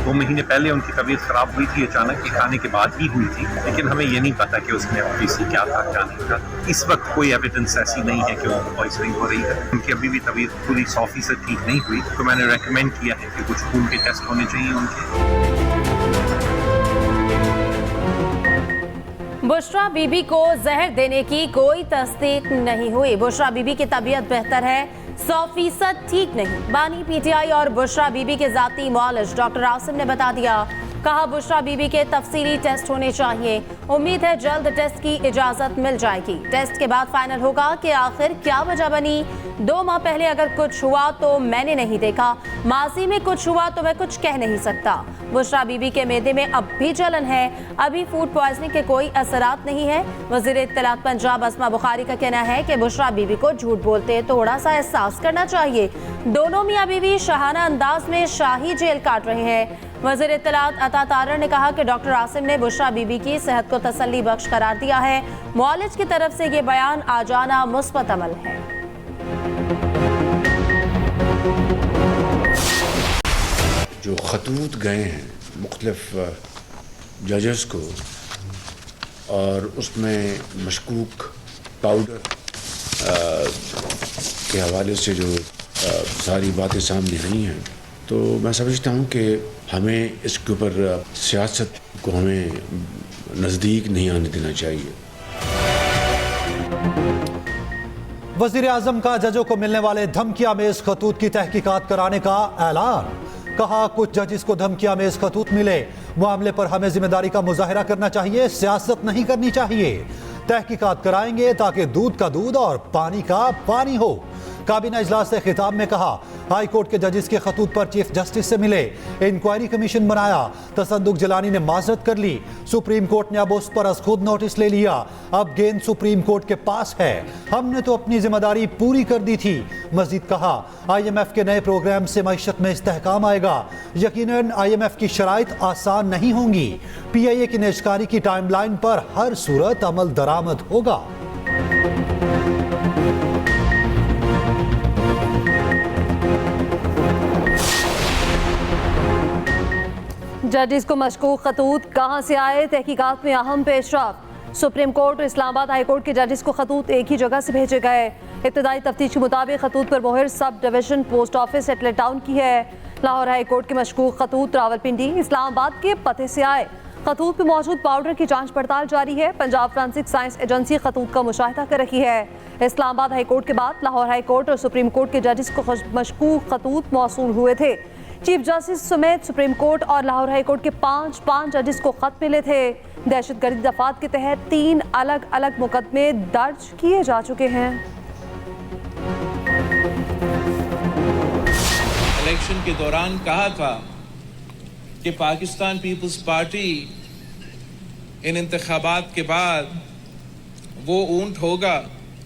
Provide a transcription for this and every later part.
2 महीने पहले उनकी तबीयत खराब हुई थी अचानक, ये खाने के बाद ही हुई थी, लेकिन हमें ये नहीं पता कि उसमें ऑब्वियसली क्या था क्या नहीं था। इस वक्त कोई एविडेंस ऐसी नहीं है कि उनको पॉइजनिंग हो रही है। उनकी अभी भी तबीयत पूरी 100% ठीक नहीं हुई, तो मैंने रेकमेंड किया है कि कुछ खून के टेस्ट होने चाहिए उनके। बुशरा बीबी को जहर देने की कोई तस्दीक नहीं हुई। बुशरा बीबी की तबीयत बेहतर है, 100% ठीक नहीं। बानी पीटीआई और बुशरा बीबी के जाती मौलिज डॉक्टर आसिम ने बता दिया। कहा बुशरा बीबी के तफसीली टेस्ट होने चाहिए। उम्मीद है जल्द टेस्ट की इजाजत मिल जाएगी। टेस्ट के बाद फाइनल होगा कि आखिर क्या वजह बनी। 2 माह पहले अगर कुछ हुआ तो मैंने नहीं देखा, माजी में कुछ हुआ तो मैं कुछ कह नहीं सकता। बुशरा बीबी के मैदे में अब भी जलन है, अभी फूड पॉइजनिंग के कोई असरात नहीं है। वज़ीर इत्तलात पंजाब अस्मा बुखारी का कहना है कि बुशरा बीबी को झूठ बोलते थोड़ा सा एहसास करना चाहिए। दोनों मियाँ बीवी शाहाना अंदाज में शाही जेल काट रहे हैं। वज़ीर इत्तलात अता तारर ने कहा कि डॉक्टर आसिम ने बुशरा बीबी की सेहत को तसल्ली बख्श करार दिया है। मौलिज की तरफ से ये बयान आ जाना मुस्बत अमल है। जो खतूत गए हैं मुख्तलिफ जजेस को और उसमें मशकूक पाउडर के हवाले से जो सारी बातें सामने आई हैं, तो मैं समझता हूँ कि हमें इसके ऊपर सियासत को हमें नज़दीक नहीं आने देना चाहिए। वज़ीर आज़म का जजों को मिलने वाले धमकियामेज़ खतूत की तहकीकात कराने का ऐलान। कहा कुछ जजिस को धमकियामेज़ खतूत मिले, मामले पर हमें जिम्मेदारी का मुजाहिरा करना चाहिए, सियासत नहीं करनी चाहिए। तहकीकात कराएंगे ताकि दूध का दूध और पानी का पानी हो। काबीना इजलास से खिताब में कहा हाई कोर्ट के जजिस के खतूत पर चीफ जस्टिस से मिले, इंक्वायरी कमीशन बनाया। तसद्दुक जिलानी ने माजरत कर ली। सुप्रीम कोर्ट ने अब उस पर अज खुद नोटिस ले लिया। अब गेंद सुप्रीम कोर्ट के पास है, हमने तो अपनी जिम्मेदारी पूरी कर दी थी। मजीद कहा IMF के नए प्रोग्राम से मईशत में इस्तेहकाम आएगा। यकीनन IMF की शराइत आसान नहीं होंगी। PIA की नेशकारी की टाइमलाइन पर हर सूरत अमल दरामद होगा। जजिस को मशकूक खतूत कहां से आए, तहकीकात में अहम पेशरफ। सुप्रीम कोर्ट और इस्लामाबाद हाई कोर्ट के जजिस को खतूत एक ही जगह से भेजे गए। इब्तदाई तफ्तीश के मुताबिक खतूत पर मोहर सब डिवीजन पोस्ट ऑफिस एटलेट टाउन की है। लाहौर हाई कोर्ट के मशकूक खतूत रावलपिंडी इस्लामाबाद के पते से आए। खतूत पर मौजूद पाउडर की जांच पड़ताल जारी है। पंजाब फॉरेंसिक साइंस एजेंसी खतूत का मुशाहिदा कर रही है। इस्लामाबाद हाई कोर्ट के बाद लाहौर हाई कोर्ट और सुप्रीम कोर्ट के जजिस को मशकूक खतूत मौसूल हुए थे। चीफ जस्टिस समेत सुप्रीम कोर्ट और लाहौर हाई कोर्ट के 5 जजिस को खत मिले थे। दहशतगर्दी दफात के तहत 3 अलग अलग मुकदमे दर्ज किए जा चुके हैं। इलेक्शन के दौरान कहा था कि पाकिस्तान पीपल्स पार्टी इन इंतखाबात के बाद वो ऊंट होगा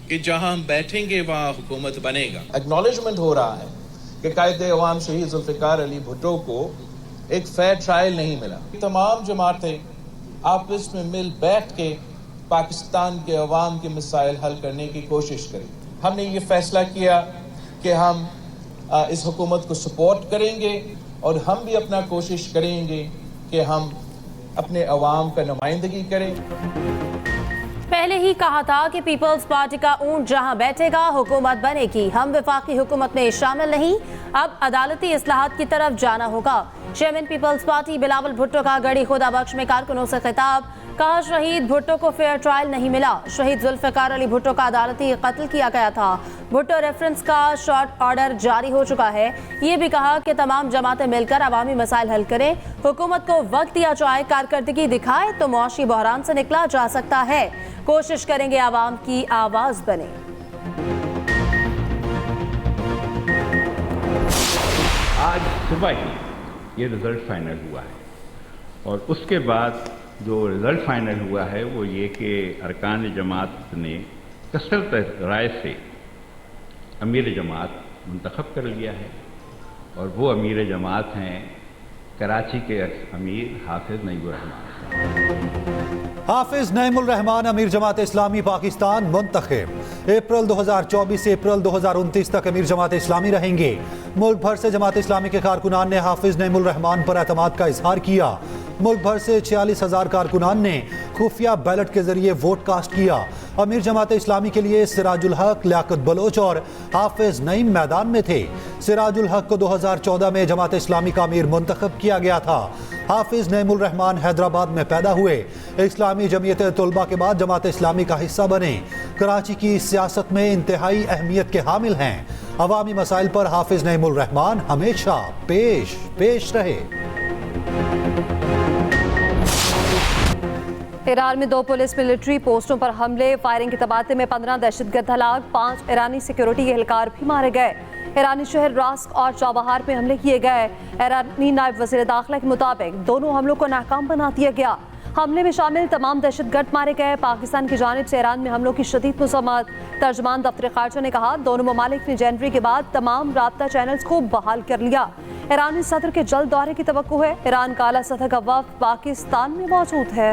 कि जहां हम बैठेंगे वहां हुकूमत बनेगा। एक्नॉलेजमेंट हो रहा है कि कायदे अवाम शहीद जुल्फ़िकार अली भुट्टो को एक फेयर ट्रायल नहीं मिला। तमाम जमातें आपस में मिल बैठ के पाकिस्तान के अवाम के मसाइल हल करने की कोशिश करें। हमने ये फैसला किया कि हम इस हुकूमत को सपोर्ट करेंगे और हम भी अपना कोशिश करेंगे कि हम अपने अवाम का नुमाइंदगी करें। पहले ही कहा था कि पीपल्स पार्टी का ऊंट जहां बैठेगा हुकूमत बनेगी। हम वफाकी हुकूमत में शामिल नहीं, अब अदालती इस्लाहात की तरफ जाना होगा। Chairman peoples party Bilawal Bhutto का गढ़ी खुदा बख्श में कारकुनों से खिताब। कहा शहीद भुट्टो को फेयर ट्रायल नहीं मिला। शहीद जुल्फ़िकार अली भुट्टो का अदालती कत्ल किया गया था। भुट्टो रेफरेंस का शॉर्ट ऑर्डर जारी हो चुका है। ये भी कहा कि तमाम जमातें मिलकर अवामी मसाइल हल करें, हुकूमत को वक्त दिया जाए, कारकर्दगी दिखाए तो मुआशी बहरान से निकला जा सकता है। कोशिश करेंगे आवाम की आवाज बने। आज सुबह ही ये रिजल्ट फाइनल हुआ है और उसके बाद जो रिजल्ट फाइनल हुआ है वो ये कि अरकान जमात ने कसरत राय से अमीर जमात मुंतखब कर लिया है और वो अमीर जमात हैं कराची के अमीर हाफिज नईमुर रहमान। हाफिज नईमुर रहमान अमीर जमात इस्लामी पाकिस्तान मुंतखब। अप्रैल 2024 से अप्रैल 2029 तक अमीर जमात इस्लामी रहेंगे। मुल्क भर से जमात इस्लामी के कारकुनान ने हाफिज नईमुल रहमान पर एतमाद का इजहार किया। मुल्क भर से 46,000 कारकुनान ने खुफिया बैलेट के जरिए वोट कास्ट किया। अमीर जमात इस्लामी के लिए सिराजुल हक, लियाकत बलोच और हाफिज नईम मैदान में थे। सिराजुल हक को 2014 में जमात इस्लामी का अमीर मुंतखब किया गया था। हाफिज नईमुल रहमान हैदराबाद में पैदा हुए। इस्लामी जमीयत तलबा के बाद जमात इस्लामी का हिस्सा बने। कराची की सियासत में इंतहाई अहमियत के हामिल हैं। अवामी मसाइल पर हाफिज नईमुल रहमान हमेशा पेश रहे। ईरान में 2 पुलिस मिलिट्री पोस्टों पर हमले, फायरिंग के तबादले में 15 दहशतगर्द हलाक, 5 ईरानी सिक्योरिटी एहलकार भी मारे गए। ईरानी शहर रास्क और चाबहार में हमले किए गए। ईरानी नायब वज़ीर दाखिला के मुताबिक दोनों हमलों को नाकाम बना दिया गया। हमले में शामिल तमाम दहशतगर्द मारे गए। पाकिस्तान की जानिब से ईरान में हमलों की शदीद मज़म्मत। तर्जमान दफ्तर खारजा ने कहा, दोनों ममालिक ने जनवरी के बाद तमाम राब्ता चैनल्स को बहाल कर लिया। ईरानी सदर के जल्द दौरे की तवक्को है। ईरान का आला सतह का वफ़द पाकिस्तान में मौजूद है।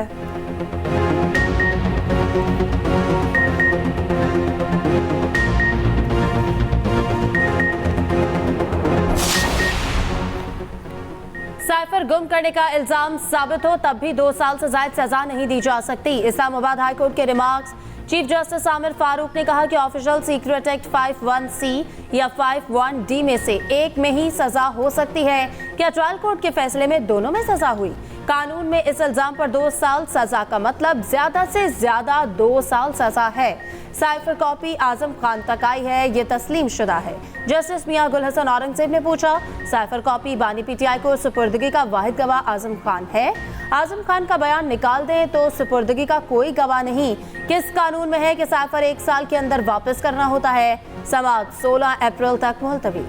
साइफर गुम करने का इल्जाम साबित हो तब भी 2 साल से ज्यादा सजा नहीं दी जा सकती। इस्लामाबाद हाई कोर्ट के remarks. Chief justice Aamir Farooq ने कहा कि ऑफिशियल सीक्रेट एक्ट 51C या 51D में से एक में ही सजा हो सकती है। क्या ट्रायल कोर्ट के फैसले में दोनों में सजा हुई? कानून में इस इल्जाम पर 2 साल सजा का मतलब ज्यादा से ज्यादा 2 साल सजा है। साइफर कॉपी आजम खान तक आई है, ये तस्लीम शुदा है। जस्टिस मियां गुल हसन औरंगजेब ने पूछा, साइफर कॉपी बानी पीटीआई को सुपुर्दगी का वाहिद गवाह आजम खान है? आजम खान का बयान निकाल दे तो सुपुर्दगी का कोई गवाह नहीं। किस कानून में है कि साइफर 1 साल के अंदर वापस करना होता है? समाअत 16 अप्रैल तक मुलतवी।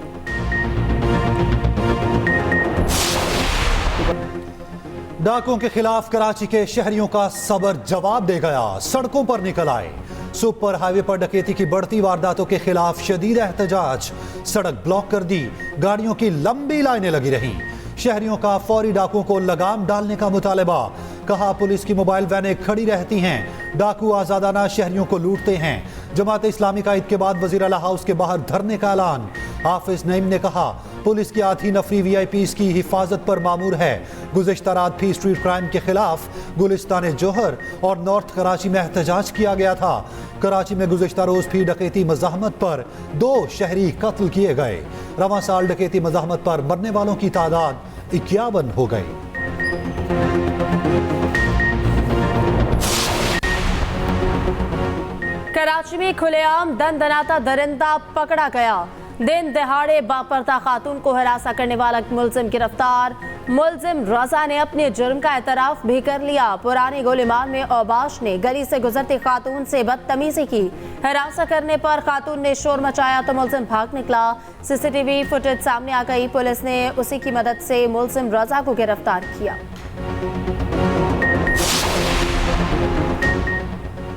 डाकुओं के खिलाफ कराची के शहरियों का सब्र जवाब दे गया। सड़कों पर निकल आए। सुपर हाईवे पर डकैती की बढ़ती वारदातों के खिलाफ शदीद एहतजाज। सड़क ब्लॉक कर दी, गाड़ियों की लंबी लाइनें लगी रहीं। शहरियों का फौरी डाकुओं को लगाम डालने का मुतालबा। कहा, पुलिस की मोबाइल वैनें खड़ी रहती हैं, डाकू आजादाना शहरियों को लूटते हैं। जमात इस्लामी का ईद के बाद वजीर आला हाउस के बाहर धरने का ऐलान। हाफिज नईम ने कहा, पुलिस की आधी नफरी VIPs की हिफाजत पर मामूर है। गुज़िश्ता रात भी स्ट्रीट क्राइम के खिलाफ गुलिस्तान जोहर और नॉर्थ कराची में एहतजाज किया गया था। कराची में गुज़िश्ता रोज भी डकैती मज़ाहमत पर 2 शहरी कत्ल किए गए। रवां साल डकैती मज़ाहमत पर मरने वालों की तादाद 51 हो गई। कराची में खुलेआम दंदनाता दरिंदा पकड़ा गया। दिन दहाड़े बापर्दा खातून को हिरासा करने वाला मुलजिम गिरफ्तार। मुलजिम रजा ने अपने जुर्म का एतराफ भी कर लिया। पुरानी गोलीमार में औबाश ने गली से गुजरती खातून से बदतमीजी की। हिरासा करने पर खातून ने शोर मचाया तो मुलजिम भाग निकला। CCTV फुटेज सामने आ गई। पुलिस ने उसी की मदद से मुलजिम रजा को गिरफ्तार किया।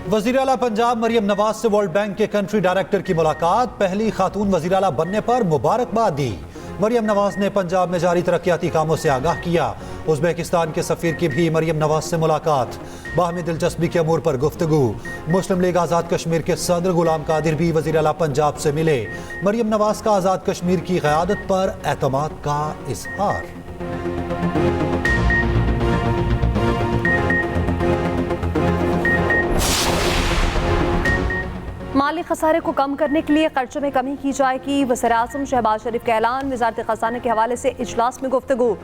वज़ीर आला पंजाब मरियम नवाज से वर्ल्ड बैंक के कंट्री डायरेक्टर की मुलाकात। पहली खातून वज़ीर आला बनने पर मुबारकबाद दी। मरियम नवाज ने पंजाब में जारी तरक्याती कामों से आगाह किया। उज़्बेकिस्तान के सफ़ीर की भी मरियम नवाज से मुलाकात। बाहमी दिलचस्पी के अमूर पर गुफ्तगू। मुस्लिम लीग आज़ाद कश्मीर के सदर गुलाम कादिर भी वज़ीर आला पंजाब से मिले। मरियम नवाज का आज़ाद कश्मीर की क़यादत पर एतमाद का इज़हार। माली खसारे को कम करने के लिए खर्चों में कमी की जाएगी। वज़ीर-ए-आज़म शहबाज शरीफ का ऐलान। वज़ारत ख़ज़ाना के हवाले से इजलास में गुफ्तगू।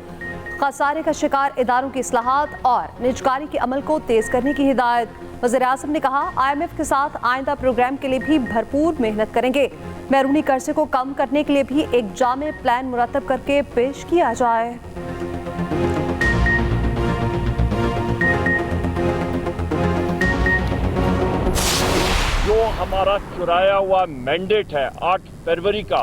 खसारे का शिकार इदारों की इस्लाहात और निजकारी के अमल को तेज़ करने की हिदायत। वज़ीर-ए-आज़म ने कहा, IMF के साथ आइंदा प्रोग्राम के लिए भी भरपूर मेहनत करेंगे। बैरूनी कर्जे को कम करने के लिए भी एक जामे प्लान मुरतब करके पेश किया जाए। जो हमारा चुराया हुआ मैंडेट है 8 फरवरी का,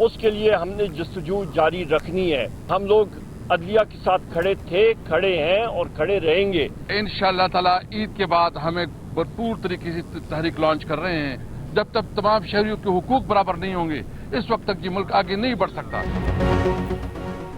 उसके लिए हमने जस्तजू जारी रखनी है। हम लोग अदलिया के साथ खड़े थे, खड़े हैं और खड़े रहेंगे। इंशाअल्लाह ताला ईद के बाद हम एक भरपूर तरीके से तहरीक लॉन्च कर रहे हैं। जब तक तमाम शहरियों के हुकूक बराबर नहीं होंगे, इस वक्त तक ये मुल्क आगे नहीं बढ़ सकता।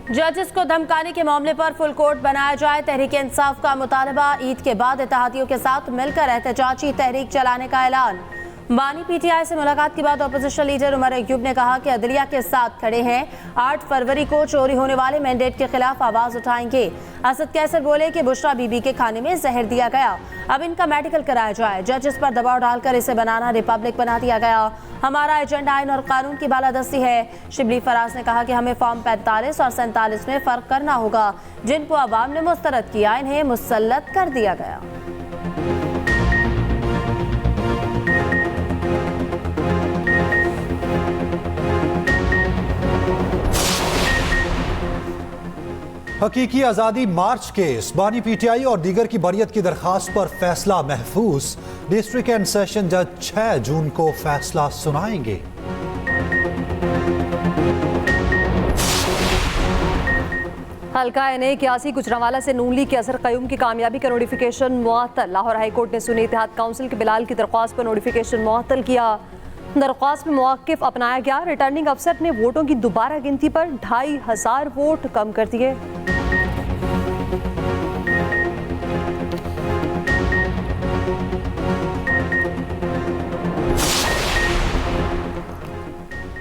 जजेस को धमकाने के मामले पर फुल कोर्ट बनाया जाए। तहरीक इंसाफ का मुतालबा। ईद के बाद इत्तेहादियों के साथ मिलकर एहतजाजी तहरीक चलाने का ऐलान। बानी पीटीआई से मुलाकात के बाद अपोजिशन लीडर उमर अयूब ने कहा कि अदलिया के साथ खड़े हैं, 8 फरवरी को चोरी होने वाले मैंडेट के खिलाफ आवाज उठाएंगे। असद कैसर बोले कि बुशरा बीबी के खाने में जहर दिया गया, अब इनका मेडिकल कराया जाए। जजेस पर दबाव डालकर इसे बनाना रिपब्लिक बना दिया गया। हमारा एजेंडा आइन और कानून की बालादस्ती है। शिबली फराज ने कहा कि हमें फॉर्म 45 और 47 में फर्क करना होगा। जिनको अवाम ने मुस्तरद किया, इन्हें मुसल्लत कर दिया गया। हकीकी आज़ादी मार्च केस, बानी पीटीआई और दीगर की बरियत की दरखास्त पर फैसला महफूज। डिस्ट्रिक्ट एंड सेशन जज 6 जून को फैसला सुनाएंगे। हल्का एनए 81 गुजरांवाला से नून लीग के असर कयूम की कामयाबी का नोटिफिकेशन मुअत्तल। लाहौर हाई कोर्ट ने सुन्नी इत्तेहाद काउंसिल के बिलाल की दरख्वास्त पर नोटिफिकेशन मुअत्तल किया। दरख्वास्त में मौक़िफ़ अपनाया गया। रिटर्निंग अफसर ने वोटों की दोबारा गिनती पर 2500 वोट कम कर दिए।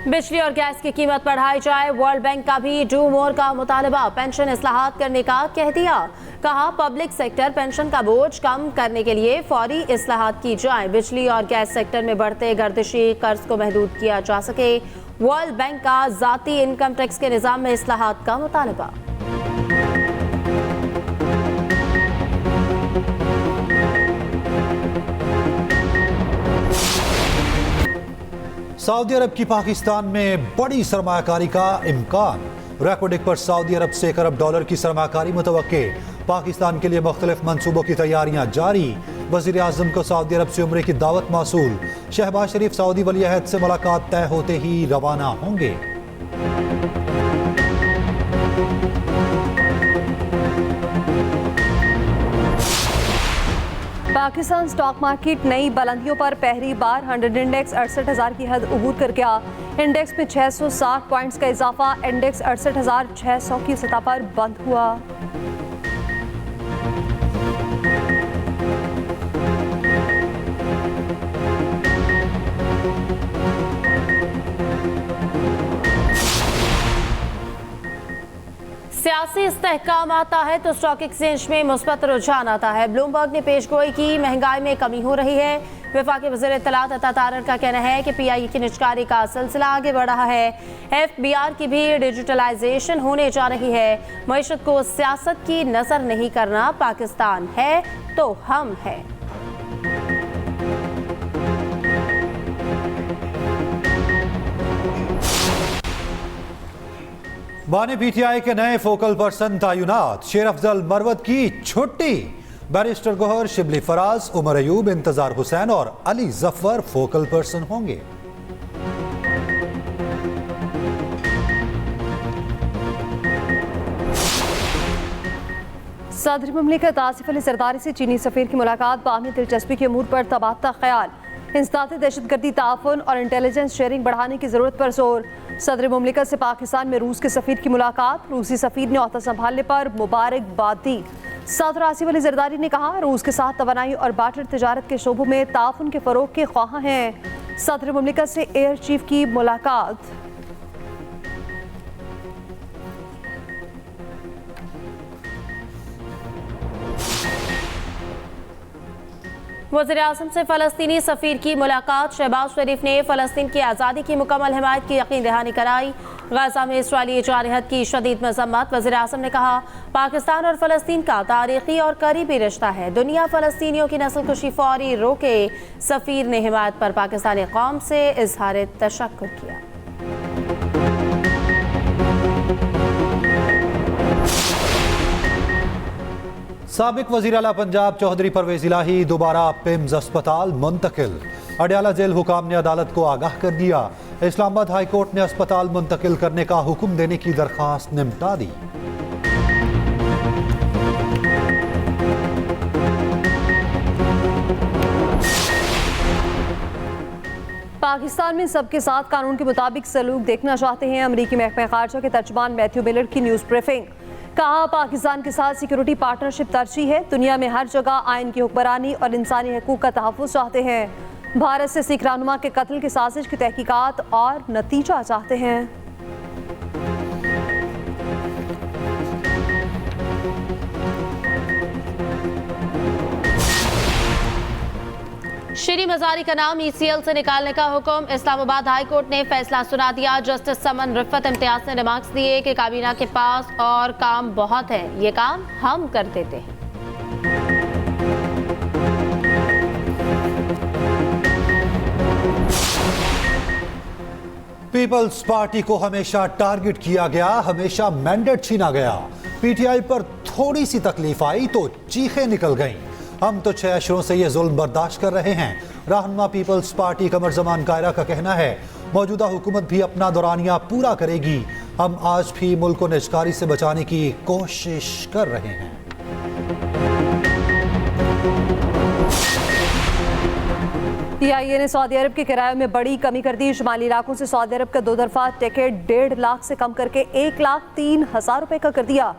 बिजली और गैस की कीमत बढ़ाई जाए। वर्ल्ड बैंक का भी डू मोर का मुतालबा। पेंशन इस्लाहात करने का कह दिया। कहा पब्लिक सेक्टर पेंशन का बोझ कम करने के लिए फौरी इस्लाहात की जाए। बिजली और गैस सेक्टर में बढ़ते गर्दिशी कर्ज को महदूद किया जा सके। वर्ल्ड बैंक का जाती इनकम टैक्स के निज़ाम में इस्लाहात का मुतालबा। सऊदी अरब की पाकिस्तान में बड़ी सरमायाकारी का इम्कान। रेकोडिक पर सऊदी अरब से $1 अरब की सरमायाकारी मुतवक्के। पाकिस्तान के लिए मुख्तलिफ मंसूबों की तैयारियां जारी। वज़ीर आज़म को सऊदी अरब से उम्रे की दावत मौसूल। शहबाज शरीफ सऊदी वली अहद से मुलाकात तय होते ही रवाना होंगे। पाकिस्तान स्टॉक मार्केट नई बुलंदियों पर पहली बार 100 इंडेक्स 68,000 की हद अबूर कर गया। इंडेक्स में 660 पॉइंट्स का इजाफा। इंडेक्स 68,600 की सतह पर बंद हुआ। सियासी इस्तेहकाम आता है तो स्टॉक एक्सचेंज में मुस्बत रुझान आता है। ब्लूमबर्ग ने पेशगोई की महंगाई में कमी हो रही है। वफाकी वज़ीर इत्तलात अता तारर का कहना है कि PIE की निजकारी का सिलसिला आगे बढ़ रहा है। FBR की भी डिजिटलाइजेशन होने जा रही है। मईशत को सियासत की नजर नहीं करना। पाकिस्तान है तो हम हैं। बानी पीटीआई के नए फोकल पर्सन तैनात। शेर अफजल मरवत की छुट्टी। बैरिस्टर गोहर, शिबली फराज, उमर अयूब, इंतजार हुसैन और अली जफर फोकल पर्सन होंगे। सदर मुमलिकत आसिफ अली जरदारी से चीनी सफीर की मुलाकात। बाहमी दिलचस्पी के अमूर पर तबादला ख्याल। इंसदाद दहशतगर्दी ताउन और इंटेलिजेंस शेयरिंग बढ़ाने की जरूरत पर जोर। सदर मुमलिकत से पाकिस्तान में रूस के सफीर की मुलाकात। रूसी सफीर ने ओहदा संभालने पर मुबारकबाद दी। सदर आसिफ अली जरदारी ने कहा रूस के साथ तवानाई और बाटर तजारत के शोबों में ताउन के फरोग के ख्वाह हैं। सदर मुमलिकत से एयर चीफ की मुलाकात। वज़ीर आज़म से फ़लस्तीनी सफ़ीर की मुलाकात। शहबाज शरीफ ने फ़लस्तीन की आज़ादी की मुकम्मल हिमायत की यकीन दहानी कराई। गाज़ा में इसराइली जारहत की शदीद मज़म्मत। वज़ीर आज़म ने कहा पाकिस्तान और फ़लस्तीन का तारीख़ी और करीबी रिश्ता है। दुनिया फ़लस्तीनियों की नस्ल कुशी फौरी रोके। सफ़ीर ने हिमायत पर पाकिस्तानी कौम से इज़हार तशक्कुर किया। साबिक वज़ीर आला पंजाब चौधरी परवेज़ इलाही दोबारा पिम्स अस्पताल मुंतकिल। अडयाला जेल हुकाम ने अदालत को आगाह कर दिया। इस्लामाबाद हाई कोर्ट ने अस्पताल मुंतकिल करने का हुक्म देने की दरखास्त निपटा दी। पाकिस्तान में सबके साथ कानून के मुताबिक सलूक देखना चाहते हैं। अमरीकी महकमा खारजा के तर्जुमान मैथ्यू मिलर की न्यूज़ ब्रीफिंग। कहा पाकिस्तान के साथ सिक्योरिटी पार्टनरशिप तरजीह है। दुनिया में हर जगह आइन की हुक्मरानी और इंसानी हकूक का तहफ़्फ़ुज़ चाहते हैं। भारत से सिख रहनुमा के कत्ल की साजिश की तहकीकात और नतीजा चाहते हैं। श्री मजारी का नाम ECL से निकालने का हुक्म। इस्लामाबाद हाई कोर्ट ने फैसला सुना दिया। जस्टिस समन रिफत इम्तियाज ने रिमार्क्स दिए कि काबीना के पास और काम बहुत है, ये काम हम कर देते हैं। पीपल्स पार्टी को हमेशा टारगेट किया गया, हमेशा मैंडेट छीना गया। PTI पर थोड़ी सी तकलीफ आई तो चीखें निकल गईं। हम तो 6 अशरों से ये जुल्म बर्दाश्त कर रहे हैं। रहनुमा पीपल्स पार्टी कमर जमान कायरा का कहना है, मौजूदा हुकूमत भी अपना दौरानिया पूरा करेगी। हम आज भी मुल्क को निजकारी से बचाने की कोशिश कर रहे हैं। PIA ने सऊदी अरब के किराए में बड़ी कमी कर दी। शुमाली इलाकों से सऊदी अरब का 2 तरफा टिकट 1.5 लाख से कम करके 1,03,000 रुपए का कर दिया।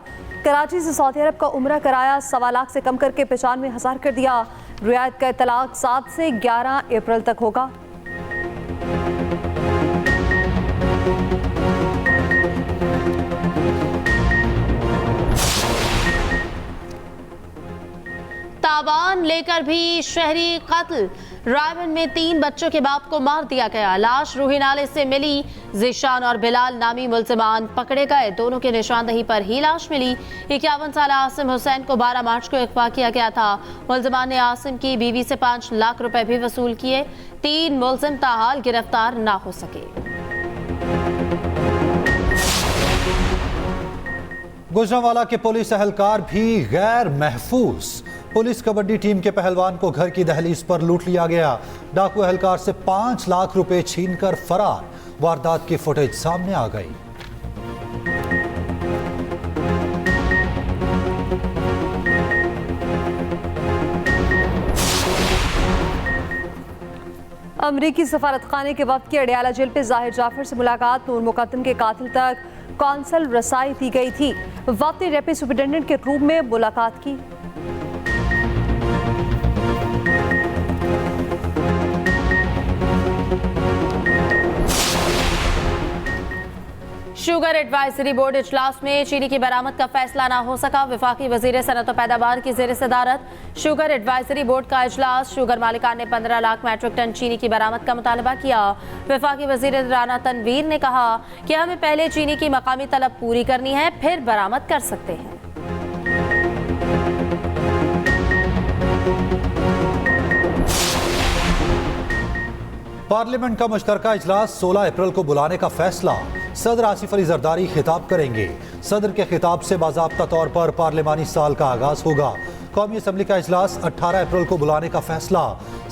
कराची से सऊदी अरब का उम्रा किराया 1.25 लाख से कम करके 95,000 कर दिया। रियायत का इतलाक 7 से 11 अप्रैल तक होगा। तावान लेकर भी शहरी कत्ल। रायबन में 3 बच्चों के बाप को मार दिया गया। लाश रूही नाले से मिली। ज़ीशान और बिलाल नामी मुल्ज़िमान पकड़े गए। दोनों की निशानदही पर ही लाश मिली। 51 साल आसिम हुसैन को 12 मार्च को अगवा किया गया था। मुल्ज़िमान ने आसिम की बीवी से 5 लाख रुपए भी वसूल किए। 3 मुल्ज़िम ताहाल गिरफ्तार ना हो सके। गुजरांवाला के पुलिस एहलकार भी गैर महफूज। पुलिस कबड्डी टीम के पहलवान को घर की दहलीज पर लूट लिया गया। डाकू एहलकार से 5 लाख रुपए छीनकर फरार। वारदात की फुटेज सामने आ गई। अमरीकी सफारतखाने के वक्त की अडयाला जेल पे जाहिर जाफर से मुलाकात। नूर मुकद्दम के कातिल तक कौंसल रसाई दी गई थी। वक्त ने डेप्टी सुपरिटेंडेंट के रूम में मुलाकात की। शुगर एडवाइजरी बोर्ड इजलास में चीनी की बरामद का फैसला ना हो सका। वफाकी वजीर सनत और पैदावार की जेर सदारत शुगर एडवाइजरी बोर्ड का इजलास। शुगर मालिकान ने 15 लाख मैट्रिक टन चीनी की बरामद का मुतालबा किया। वफाकी वजीर राना तनवीर ने कहा कि हमें पहले चीनी की मकामी तलब पूरी करनी है, फिर बरामद कर सकते हैं। पार्लियामेंट का मुश्तरका इजलास 16 अप्रैल को बुलाने का फैसला। सदर आसिफ अली जरदारी खिताब करेंगे। सदर के खिताब से बाज़ाब्ता तौर पर पार्लिमानी साल का आगाज होगा। कौमी असम्बली का इजलास 18 अप्रैल को बुलाने का फैसला।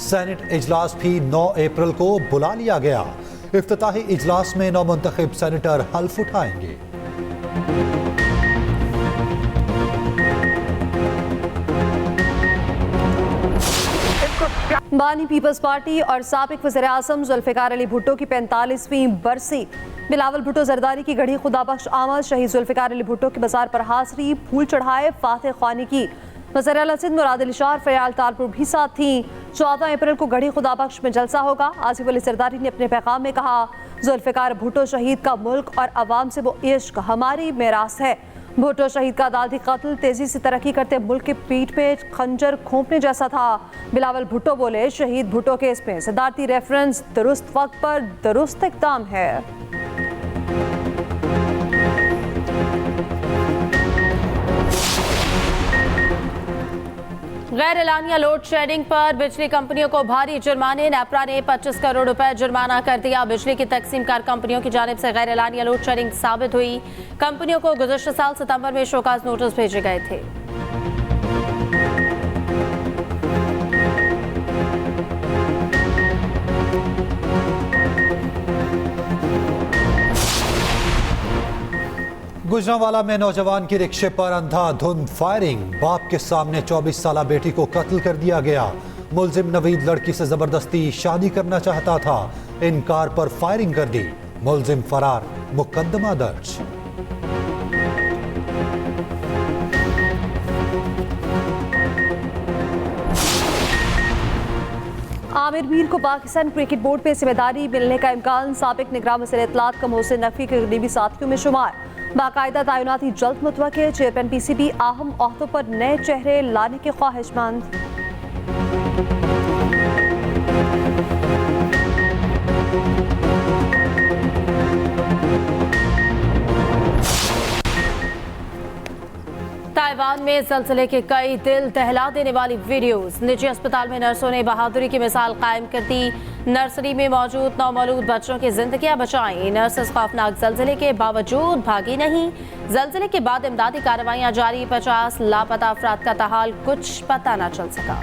सेनेट इजलास भी 9 अप्रैल को बुला लिया गया। इफ्तिताही इजलास में नौमुंतखब सेनेटर हल्फ उठाएंगे। बानी पीपल्स पार्टी और साबिक वज़ीर आज़म जुल्फ़िकार अली भुट्टो की 45वीं बरसी। बिलावल भुट्टो जरदारी की घड़ी खुदाबख्श आमद। शहीद जुल्फ़िकार अली भुट्टो के मज़ार पर हाज़री, फूल चढ़ाए, फातह ख्वानी की। वज़ीर आला सिंध मुराद अली शाह फ़याल तालपुर भी साथ थीं। 14 अप्रैल को घड़ी खुदाबख्श में जलसा होगा। आसिफ अली जरदारी ने अपने पैगाम में कहा, जुल्फ़िकार भुट्टो शहीद का मुल्क और अवाम से वो इश्क हमारी मेरास है। भुट्टो शहीद का अदालती कत्ल तेजी से तरक्की करते मुल्क के पीठ पे खंजर खोपने जैसा था। बिलावल भुट्टो बोले, शहीद भुट्टो केस में सदारती रेफरेंस दुरुस्त वक्त पर दुरुस्त इक़दाम है। गैर एलानिया लोड शेडिंग पर बिजली कंपनियों को भारी जुर्माने। नेपरा ने 25 करोड़ रुपए जुर्माना कर दिया। बिजली की तकसीम कार कंपनियों की जानिब से गैर एलानिया लोड शेडिंग साबित हुई। कंपनियों को गुज़श्ता साल सितंबर में शोकाज नोटिस भेजे गए थे। गुजरांवाला में नौजवान की रिक्शे पर अंधाधुंध फायरिंग। बाप के सामने 24 साला बेटी को कत्ल कर दिया गया। मुलजिम नवीद लड़की से जबरदस्ती शादी करना चाहता था, इन कार पर फायरिंग कर दी। मुलजिम फरार, मुकदमा दर्ज। आमिर मीर को पाकिस्तान क्रिकेट बोर्ड पे जिम्मेदारी मिलने का इम्कान। साबिक निगरान वज़ीर इत्तलात का मोहसिन नकवी के करीबी साथियों में शुमार। बाकायदा तैनाती जल्द मुतवक्किल। चेयरमैन PCB अहम ओहदों पर नए चेहरे लाने के ख्वाहिशमंद। ताइवान में ज़लज़ले के कई दिल दहला देने वाली वीडियोस। निजी अस्पताल में नर्सों ने बहादुरी की मिसाल कायम कर दी। नर्सरी में मौजूद नौमौलूद बच्चों की जिंदगियां बचाई। नर्सेस खौफनाक ज़लज़ले के बावजूद भागी नहीं। ज़लज़ले के बाद इमदादी कार्रवाइयां जारी। 50 लापता अफराद का ताहाल कुछ पता न चल सका।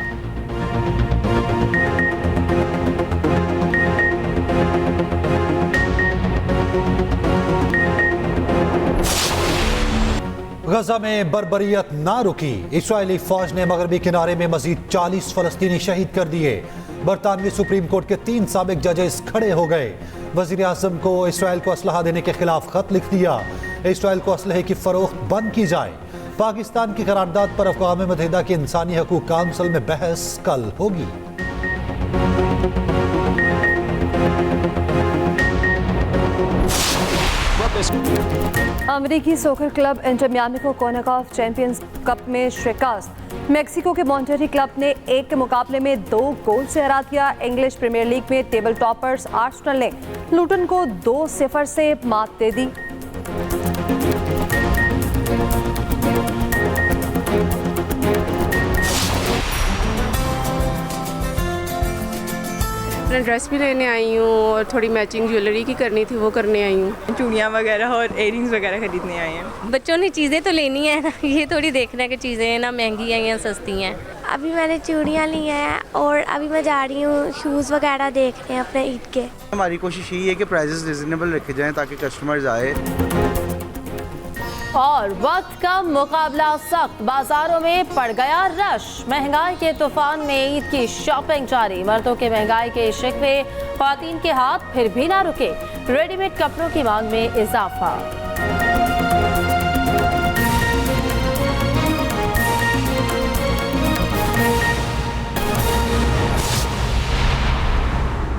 गजा में बर्बरियत ना रुकी। इस्राएली फौज ने मगरबी किनारे में मजीद 40 फलस्तीनी शहीद कर दिए। बरतानवी सुप्रीम कोर्ट के 3 साबिक जजेस खड़े हो गए। वजीर आजम को इसराइल को असलहा देने के खिलाफ खत लिख दिया। इसराइल को असलहे की फरोख्त बंद की जाए। पाकिस्तान की करारदाद पर अक़वाम मुत्तहिदा की इंसानी हकूक़ काउंसिल में बहस कल होगी। अमेरिकी सोकर क्लब इंटर मियामी को कोनाकॉफ चैंपियंस कप में शिकस्त। मेक्सिको के मॉन्टेरी क्लब ने 1 के मुकाबले में 2 गोल से हरा दिया। इंग्लिश प्रीमियर लीग में टेबल टॉपर्स आर्सेनल ने लूटन को 2-0 से मात दे दी। अपना ड्रेस भी लेने आई हूँ और थोड़ी मैचिंग ज्वेलरी की करनी थी, वो करने आई हूँ। चूड़ियाँ वगैरह और इयररिंग्स वगैरह खरीदने आए हैं। बच्चों ने चीज़ें तो लेनी है ना, ये थोड़ी देखना कि चीज़ें ना महंगी हैं या सस्ती हैं। अभी मैंने चूड़ियाँ ली हैं और अभी मैं जा रही हूँ शूज़ वगैरह देखने अपने ईद के। हमारी कोशिश यही है कि प्राइसेस रिजनेबल रखे जाएं ताकि कस्टमर्स आए। और वक्त का मुकाबला सख्त। बाजारों में पड़ गया रश। महंगाई के तूफान में ईद की शॉपिंग जारी। मर्दों के महंगाई के शिकवे ख्वातीन के हाथ फिर भी ना रुके। रेडीमेड कपड़ों की मांग में इजाफा।